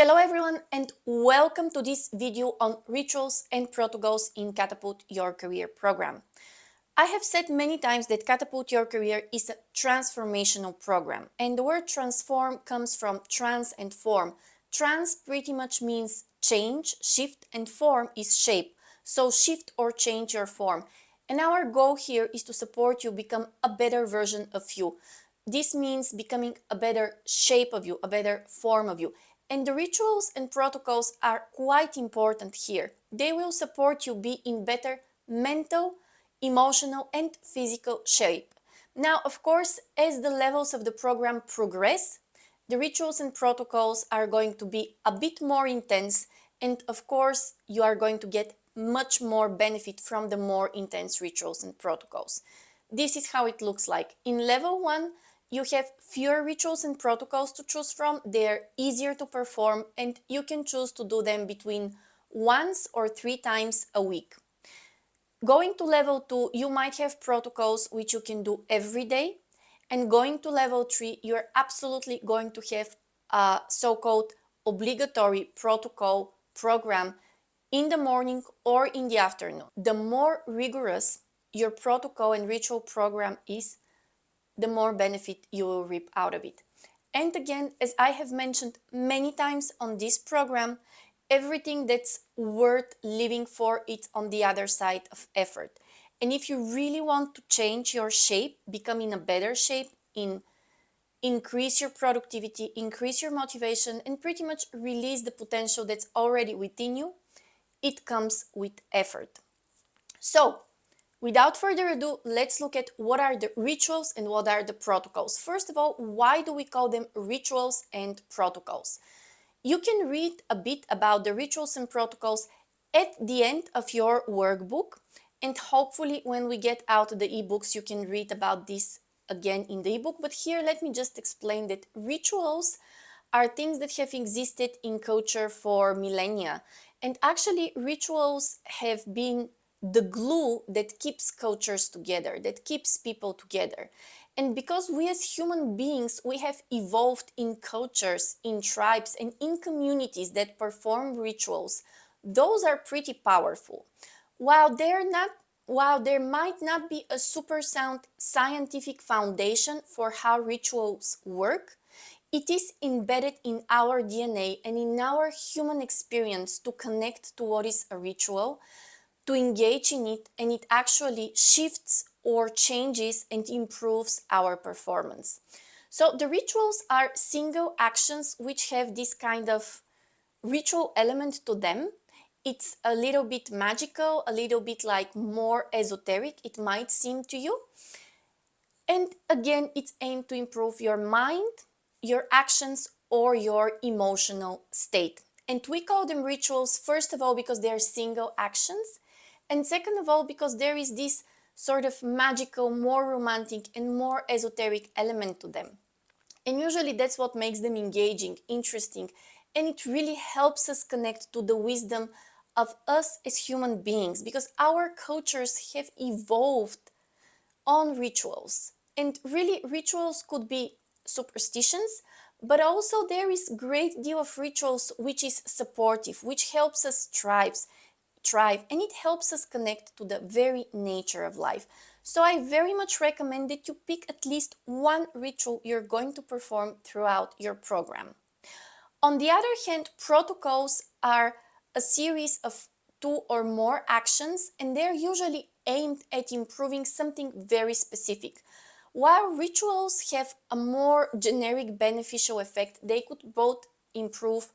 Hello everyone and welcome to this video on rituals and protocols in Catapult Your Career program. I have said many times that Catapult Your Career is a transformational program, and the word transform comes from trans and form. Trans pretty much means change, shift, and form is shape. So shift or change your form. And our goal here is to support you become a better version of you. This means becoming a better shape of you, a better form of you. And the rituals and protocols are quite important here. They will support you be in better mental, emotional and physical shape. Now, of course, as the levels of the program progress, the rituals and protocols are going to be a bit more intense, and of course, you are going to get much more benefit from the more intense rituals and protocols. This is how it looks like. In level 1, you have fewer rituals and protocols to choose from. They're easier to perform, and you can choose to do them between once or 3 times a week. Going to level 2, you might have protocols which you can do every day. And going to level 3, you're absolutely going to have a so-called obligatory protocol program in the morning or in the afternoon. The more rigorous your protocol and ritual program is, the more benefit you will reap out of it. And again, as I have mentioned many times on this program, everything that's worth living for is on the other side of effort. And if you really want to change your shape, become in a better shape, increase your productivity, increase your motivation, and pretty much release the potential that's already within you, it comes with effort. So, without further ado, let's look at what are the rituals and what are the protocols. First of all, why do we call them rituals and protocols? You can read a bit about the rituals and protocols at the end of your workbook, and hopefully when we get out the ebooks you can read about this again in the ebook. But here let me just explain that rituals are things that have existed in culture for millennia, and actually rituals have been the glue that keeps cultures together, that keeps people together. And because we as human beings, we have evolved in cultures, in tribes, and in communities that perform rituals, those are pretty powerful. While there might not be a super sound scientific foundation for how rituals work, it is embedded in our DNA and in our human experience to connect to what is a ritual, to engage in it, and it actually shifts or changes and improves our performance. So the rituals are single actions which have this kind of ritual element to them. It's a little bit magical, a little bit like more esoteric, it might seem to you. And again, it's aimed to improve your mind, your actions, or your emotional state. And we call them rituals, first of all, because they are single actions. And second of all, because there is this sort of magical, more romantic and more esoteric element to them. And usually that's what makes them engaging, interesting, and it really helps us connect to the wisdom of us as human beings, because our cultures have evolved on rituals. And really, rituals could be superstitions, but also there is a great deal of rituals which is supportive, which helps us thrive, and it helps us connect to the very nature of life. So I very much recommend that you pick at least one ritual you're going to perform throughout your program. On the other hand, protocols are a series of 2 or more actions, and they're usually aimed at improving something very specific. While rituals have a more generic beneficial effect, they could both improve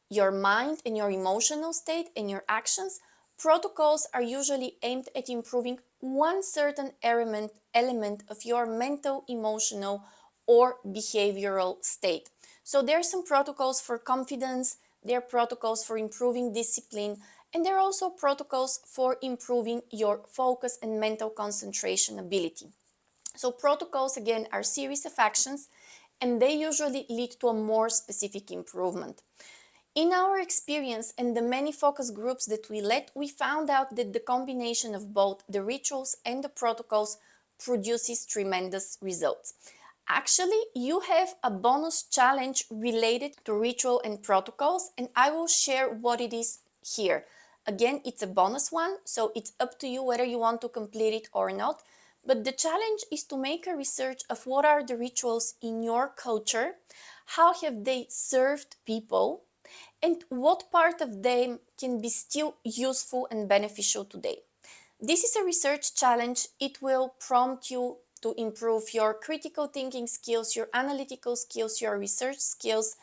your mind and your emotional state and your actions. Protocols are usually aimed at improving one certain element of your mental, emotional, or behavioral state. So there are some protocols for confidence, there are protocols for improving discipline, and there are also protocols for improving your focus and mental concentration ability. So protocols, again, are series of actions, and they usually lead to a more specific improvement. In our experience and the many focus groups that we led, we found out that the combination of both the rituals and the protocols produces tremendous results. Actually, you have a bonus challenge related to ritual and protocols, and I will share what it is here. Again, it's a bonus one, so it's up to you whether you want to complete it or not. But the challenge is to make a research of what are the rituals in your culture, how have they served people, and what part of them can be still useful and beneficial today. This is a research challenge. It will prompt you to improve your critical thinking skills, your analytical skills, your research skills.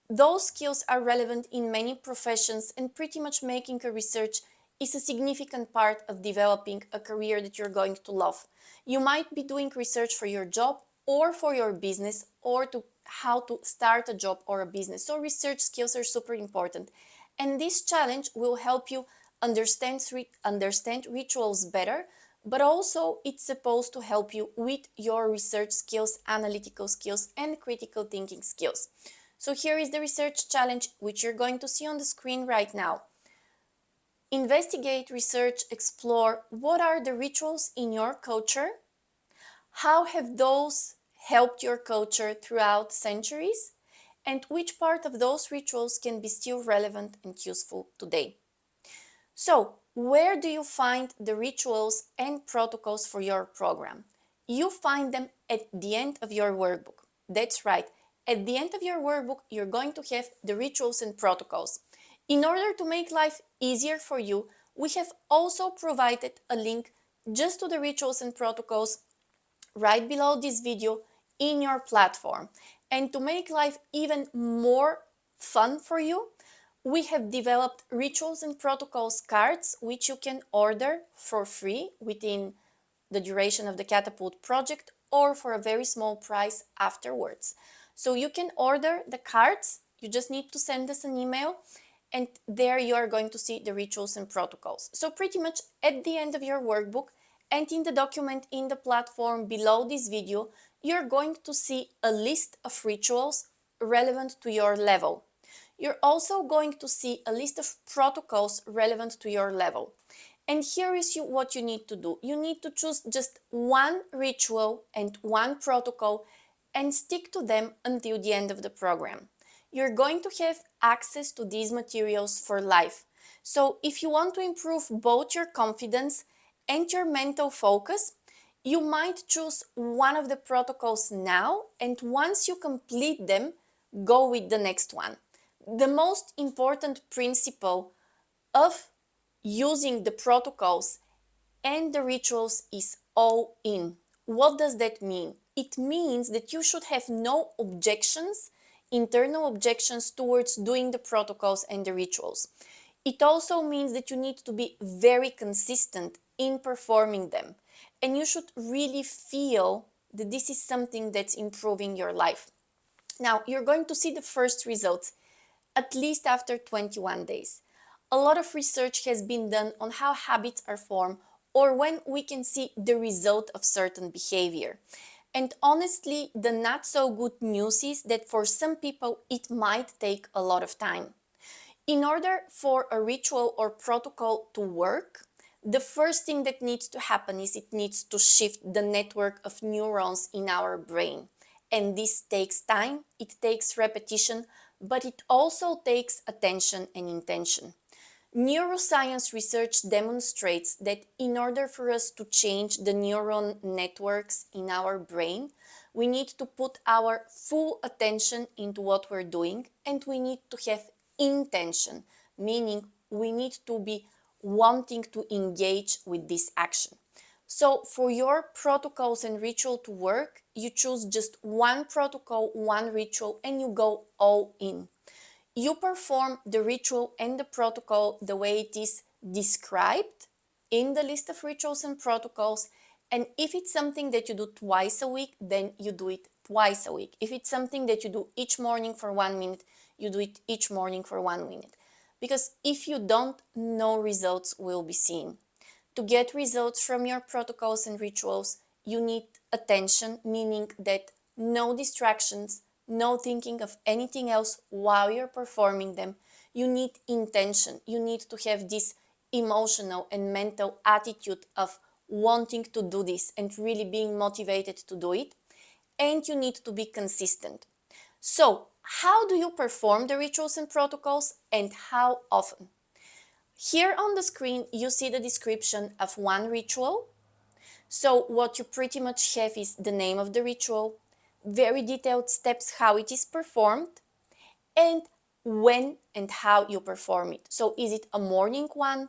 Those skills are relevant in many professions, and pretty much making a research is a significant part of developing a career that you're going to love. You might be doing research for your job or for your business, or to how to start a job or a business. So research skills are super important. And this challenge will help you understand rituals better, but also it's supposed to help you with your research skills, analytical skills, and critical thinking skills. So here is the research challenge, which you're going to see on the screen right now. Investigate, research, explore what are the rituals in your culture, how have those helped your culture throughout centuries, and which part of those rituals can be still relevant and useful today. So, where do you find the rituals and protocols for your program? You find them at the end of your workbook. That's right. At the end of your workbook, you're going to have the rituals and protocols. In order to make life easier for you, we have also provided a link just to the rituals and protocols right below this video in your platform. And to make life even more fun for you, we have developed rituals and protocols cards, which you can order for free within the duration of the Catapult project, or for a very small price afterwards. So you can order the cards, you just need to send us an email, and there you are going to see the rituals and protocols. So pretty much at the end of your workbook and in the document in the platform below this video, you're going to see a list of rituals relevant to your level. You're also going to see a list of protocols relevant to your level. And here is what you need to do. You need to choose just one ritual and one protocol and stick to them until the end of the program. You're going to have access to these materials for life. So if you want to improve both your confidence and your mental focus, you might choose one of the protocols now, and once you complete them, go with the next one. The most important principle of using the protocols and the rituals is all in. What does that mean? It means that you should have no objections, internal objections towards doing the protocols and the rituals. It also means that you need to be very consistent in performing them. And you should really feel that this is something that's improving your life. Now, you're going to see the first results, at least after 21 days. A lot of research has been done on how habits are formed or when we can see the result of certain behavior. And honestly, the not so good news is that for some people, it might take a lot of time. In order for a ritual or protocol to work, the first thing that needs to happen is it needs to shift the network of neurons in our brain. And this takes time, it takes repetition, but it also takes attention and intention. Neuroscience research demonstrates that in order for us to change the neuron networks in our brain, we need to put our full attention into what we're doing, and we need to have intention, meaning we need to be wanting to engage with this action. So for your protocols and ritual to work, you choose just one protocol, one ritual, and you go all in. You perform the ritual and the protocol the way it is described in the list of rituals and protocols. And if it's something that you do twice a week, then you do it twice a week. If it's something that you do each morning for 1 minute, you do it each morning for 1 minute. Because if you don't, no results will be seen. To get results from your protocols and rituals, you need attention, meaning that no distractions, no thinking of anything else while you're performing them. You need intention. You need to have this emotional and mental attitude of wanting to do this and really being motivated to do it. and you need to be consistent. So, how do you perform the rituals and protocols, and how often? Here on the screen, you see the description of one ritual. So what you pretty much have is the name of the ritual, very detailed steps how it is performed, and when and how you perform it. So is it a morning one?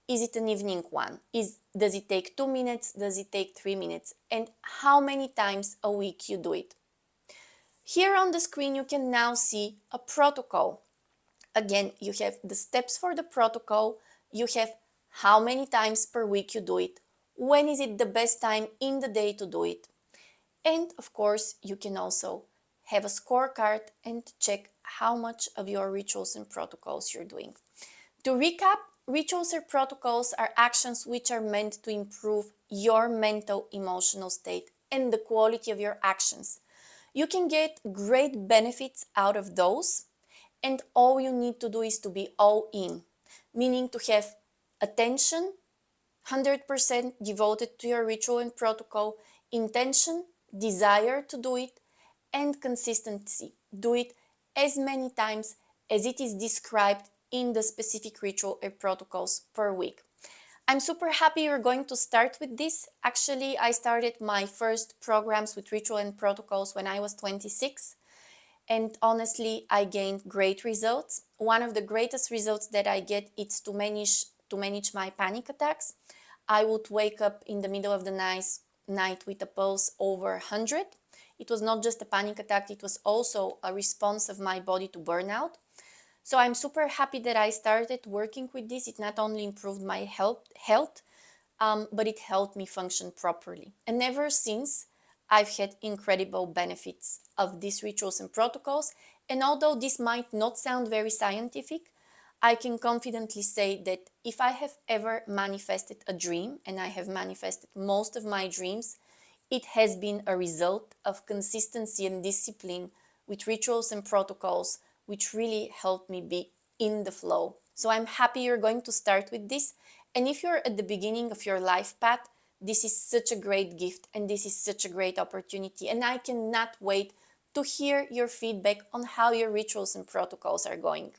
Is it an evening one? Does it take 2 minutes? Does it take 3 minutes? And how many times a week you do it? Here on the screen, you can now see a protocol. Again, you have the steps for the protocol, you have how many times per week you do it, when is it the best time in the day to do it, and of course, you can also have a scorecard and check how much of your rituals and protocols you're doing. To recap, rituals or protocols are actions which are meant to improve your mental, emotional state and the quality of your actions. You can get great benefits out of those, and all you need to do is to be all in, meaning to have attention 100% devoted to your ritual and protocol, intention, desire to do it, and consistency. Do it as many times as it is described in the specific ritual or protocols per week. I'm super happy you're going to start with this. Actually, I started my first programs with ritual and protocols when I was 26. And honestly, I gained great results. One of the greatest results that I get is to manage my panic attacks. I would wake up in the middle of the night with a pulse over 100. It was not just a panic attack, it was also a response of my body to burnout. So I'm super happy that I started working with this. It not only improved my health, but it helped me function properly. And ever since, I've had incredible benefits of these rituals and protocols. And although this might not sound very scientific, I can confidently say that if I have ever manifested a dream, and I have manifested most of my dreams, it has been a result of consistency and discipline with rituals and protocols, which really helped me be in the flow. So I'm happy you're going to start with this. And if you're at the beginning of your life path, this is such a great gift and this is such a great opportunity. And I cannot wait to hear your feedback on how your rituals and protocols are going.